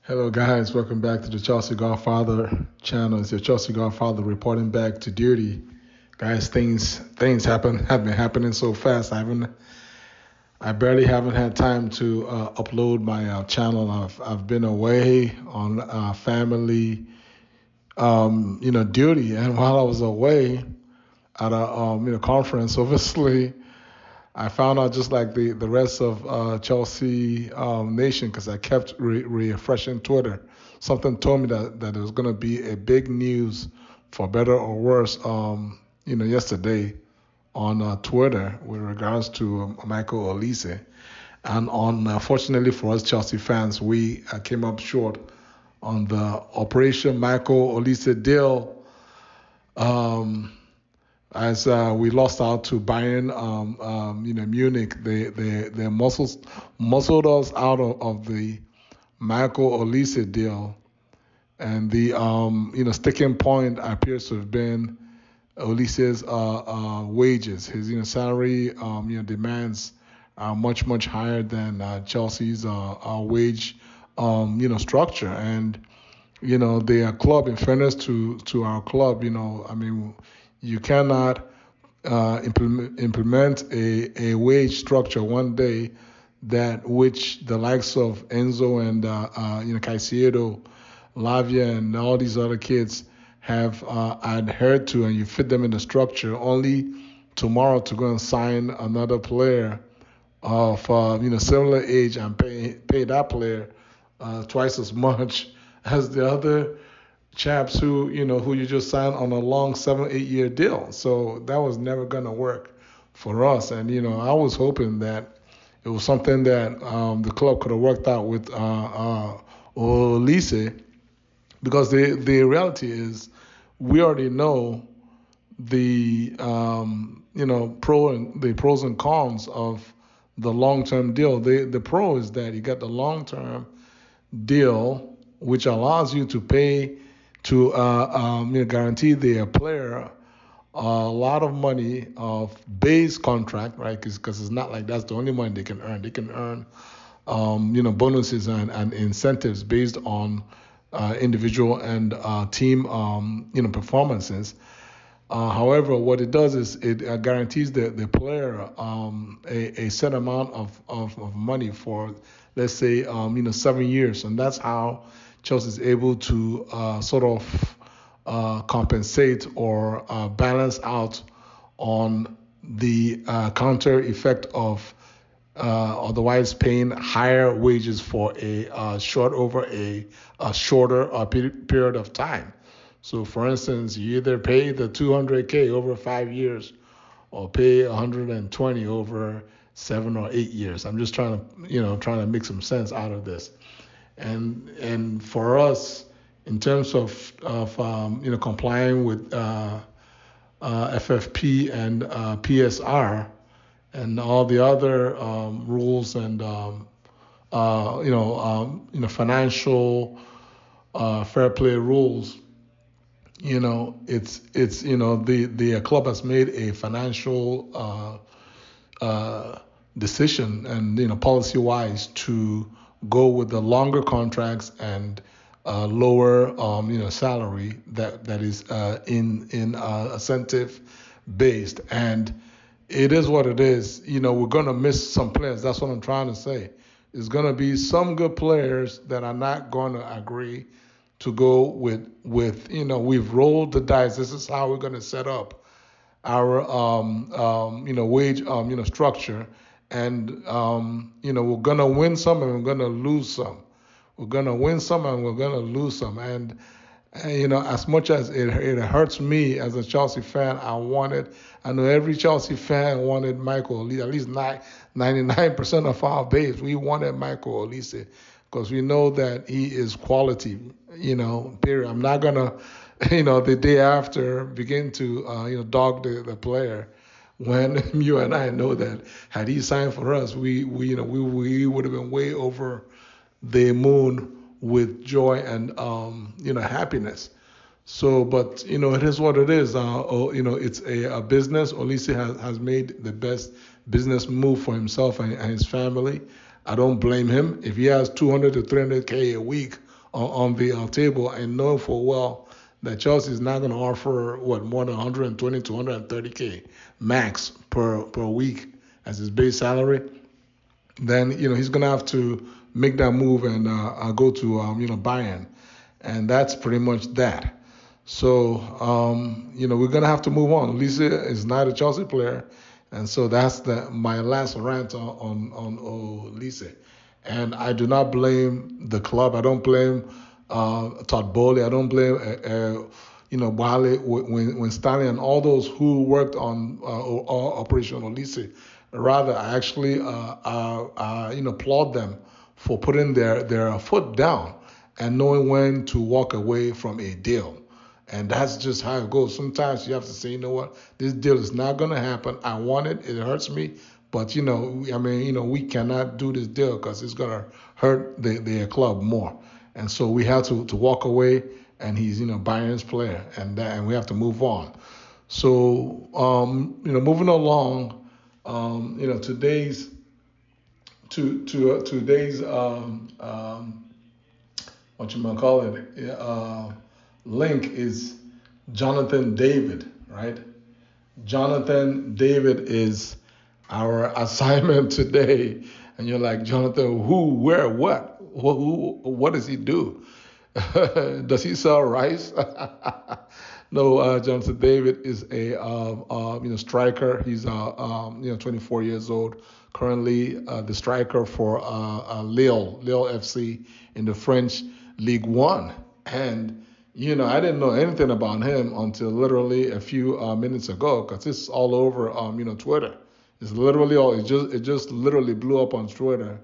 Hello, guys. Welcome back to the Chelsea Godfather channel. It's your Chelsea Godfather reporting back to duty. Guys, things have been happening so fast. I barely haven't had time to upload my channel. I've been away on family, duty, and while I was away at a conference, obviously I found out just like the rest of Chelsea Nation because I kept refreshing Twitter. Something told me that there was going to be a big news, for better or worse, yesterday on Twitter with regards to Michael Olise. And unfortunately for us Chelsea fans, we came up short on the Operation Michael Olise deal. Um, as we lost out to Bayern, Munich. They muscled us out of the Michael Olise deal, and the sticking point appears to have been Olise's wages. His salary demands are much higher than Chelsea's wage structure, and the club. In fairness to our club, I mean, you cannot implement a wage structure one day that which the likes of Enzo and Caicedo, Lavia, and all these other kids have adhered to, and you fit them in the structure. Only tomorrow to go and sign another player of similar age and pay that player twice as much as the other chaps who you just signed on a long 7 8 year deal. So that was never gonna work for us. And I was hoping that it was something that the club could have worked out with Olise, because the reality is we already know the the pros and cons of the long term deal. The pro is that you get the long term deal, which allows you to pay to guarantee the player a lot of money of base contract, right? Because it's not like that's the only money they can earn. They can earn bonuses and incentives based on individual and team performances. However, what it does is it guarantees the player a set amount of money for, let's say, 7 years. And that's how Chelsea is able to sort of compensate or balance out on the counter effect of otherwise paying higher wages for a shorter period of time. So, for instance, you either pay the 200K over 5 years or pay 120 over 7 or 8 years. I'm just trying to make some sense out of this. And for us, in terms of complying with FFP and PSR and all the other rules and financial fair play rules, it's the club has made a financial decision and policy wise to go with the longer contracts and lower salary that is in incentive based. And it is what it is. We're gonna miss some players. That's what I'm trying to say. There's gonna be some good players that are not gonna agree to go with we've rolled the dice. This is how we're gonna set up our wage structure, and we're gonna win some and we're gonna lose some. We're gonna win some and we're gonna lose some. And as much as it hurts me as a Chelsea fan, I know every Chelsea fan wanted Michael Olise. At least 99% of our base, we wanted Michael Olise because we know that he is quality. Period. I'm not gonna, the day after begin to dog the player when you and I know that had he signed for us, we would have been way over the moon with joy and happiness. So, but it is what it is. It's a business. Olise has made the best business move for himself and his family. I don't blame him. If he has 200 to 300K a week on the table, and knowing full well that Chelsea is not going to offer what more than 120 to 130K max per week as his base salary, then he's going to have to make that move and go to Bayern, and that's pretty much that. So we're going to have to move on. Olise is not a Chelsea player, and so that's my last rant on Olise. And I do not blame the club. I don't blame Todd Bowley. I don't blame Wale, when Stanley and all those who worked on Operation Olise. Rather, I actually applaud them for putting their foot down and knowing when to walk away from a deal. And that's just how it goes. Sometimes you have to say, you know what, this deal is not going to happen. I want it. It hurts me. But, we cannot do this deal because it's going to hurt the club more. And so we have to walk away, and he's, Bayern's player, and we have to move on. So, moving along, today's what you might call it, link is Jonathan David, right? Jonathan David is our assignment today. And you're like, Jonathan, who, where, what? What does he do? Does he sell rice? No, Jonathan David is a striker. He's 24 years old. Currently, the striker for Lille FC in the French Ligue 1. And I didn't know anything about him until literally a few minutes ago, because it's all over Twitter. It's literally it just literally blew up on Twitter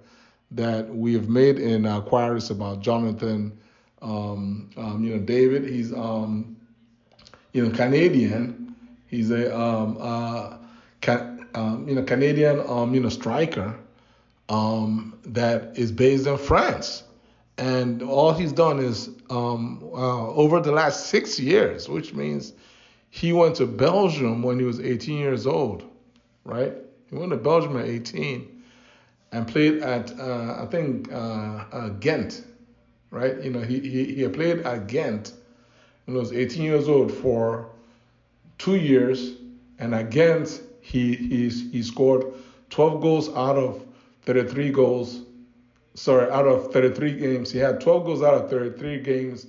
that we have made inquiries about Jonathan David. He's Canadian. He's a Canadian striker that is based in France. And all he's done is over the last 6 years, which means he went to Belgium when he was 18 years old, right? He went to Belgium at 18 and played at, I think, Ghent, right? He played at Ghent when he was 18 years old for 2 years. And at Ghent, he scored 12 goals out of 33 goals. Out of 33 games. He had 12 goals out of 33 games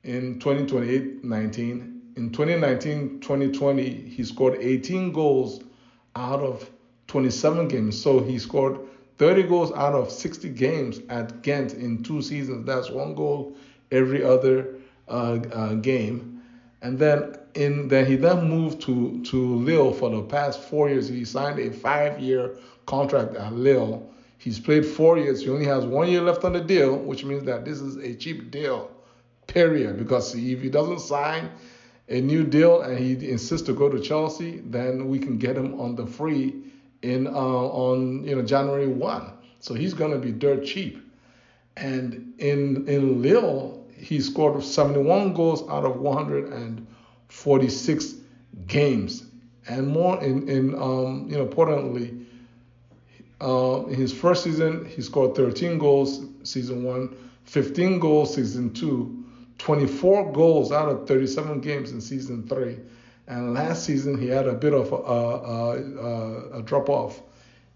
in 2019. In 2019-2020, he scored 18 goals out of 27 games. So he scored 30 goals out of 60 games at Ghent in 2 seasons. That's 1 goal every other game. And then he moved to Lille for the past 4 years. He signed a 5-year contract at Lille. He's played 4 years. He only has 1 year left on the deal, which means that this is a cheap deal, period. Because if he doesn't sign a new deal and he insists to go to Chelsea, then we can get him on the free on January 1. So he's going to be dirt cheap. And in Lille, he scored 71 goals out of 146 games, and more importantly. In his first season, he scored 13 goals season 1, 15 goals season 2, 24 goals out of 37 games in season 3. And last season, he had a bit of a drop-off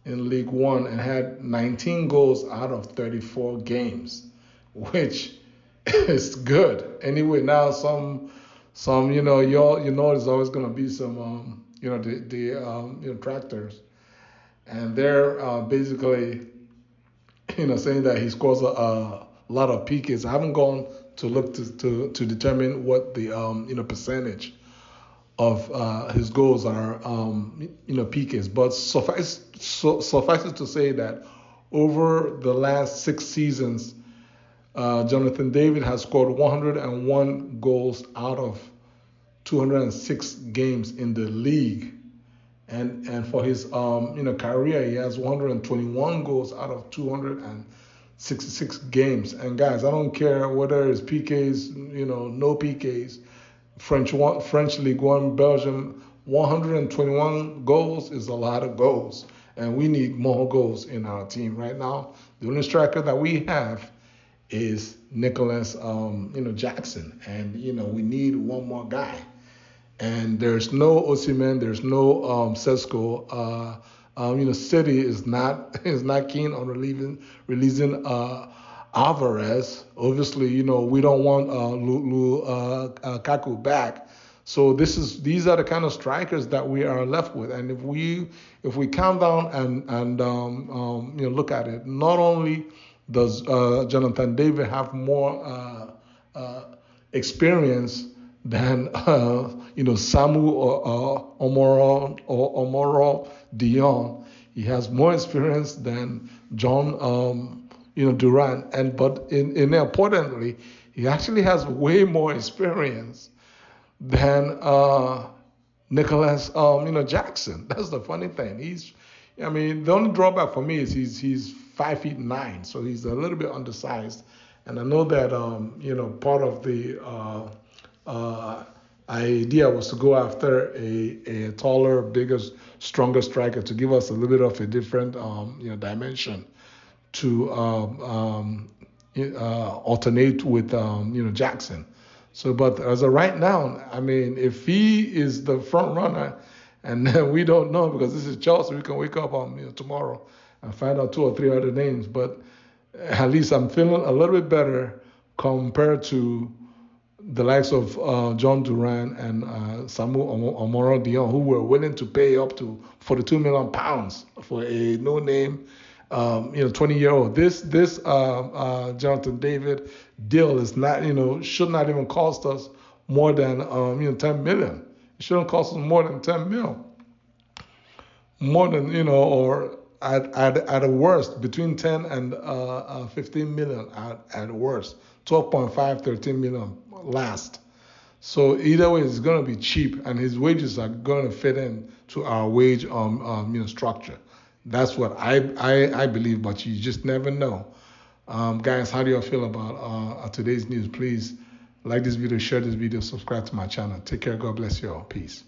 in League 1 and had 19 goals out of 34 games, which is good. Anyway, now some there's always going to be some, the tractors. And they're basically, saying that he scores a lot of PKs. I haven't gone to look to determine what the percentage of his goals are, PKs. But suffice it to say that over the last 6 seasons, Jonathan David has scored 101 goals out of 206 games in the league. And for his career, he has 121 goals out of 266 games. And guys, I don't care whether it's PKs, no PKs. French League 1, Belgium, 121 goals is a lot of goals. And we need more goals in our team right now. The only striker that we have is Nicholas, Jackson, and we need one more guy. And there's no Osimhen, there's no Sesko. City is not is not keen on releasing Alvarez. Obviously, we don't want Kaku back. So these are the kind of strikers that we are left with. And if we calm down and look at it, not only does Jonathan David have more experience than Samu or Omoro Dion. He has more experience than John Duran, but importantly, he actually has way more experience than Nicholas Jackson. That's the funny thing. The only drawback for me is he's 5'9", so he's a little bit undersized, and I know that part of the idea was to go after a taller, bigger, stronger striker to give us a little bit of a different dimension to alternate with Jackson. So, but as of right now, if he is the front runner, and then we don't know because this is Chelsea, we can wake up tomorrow and find out 2 or 3 other names. But at least I'm feeling a little bit better compared to the likes of John Duran and Samu Omoro Dion, who were willing to pay up to £42 million for a no-name, 20-year-old. This Jonathan David deal is not, should not even cost us more than 10 million. It shouldn't cost us more than 10 mil. More than or at a worst between 10 and 15 million at worst. 12.5, 13 million last. So either way, it's going to be cheap, and his wages are going to fit in to our wage structure. That's what I believe, but you just never know. Guys, how do you feel about today's news? Please like this video, share this video, subscribe to my channel. Take care. God bless you all. Peace.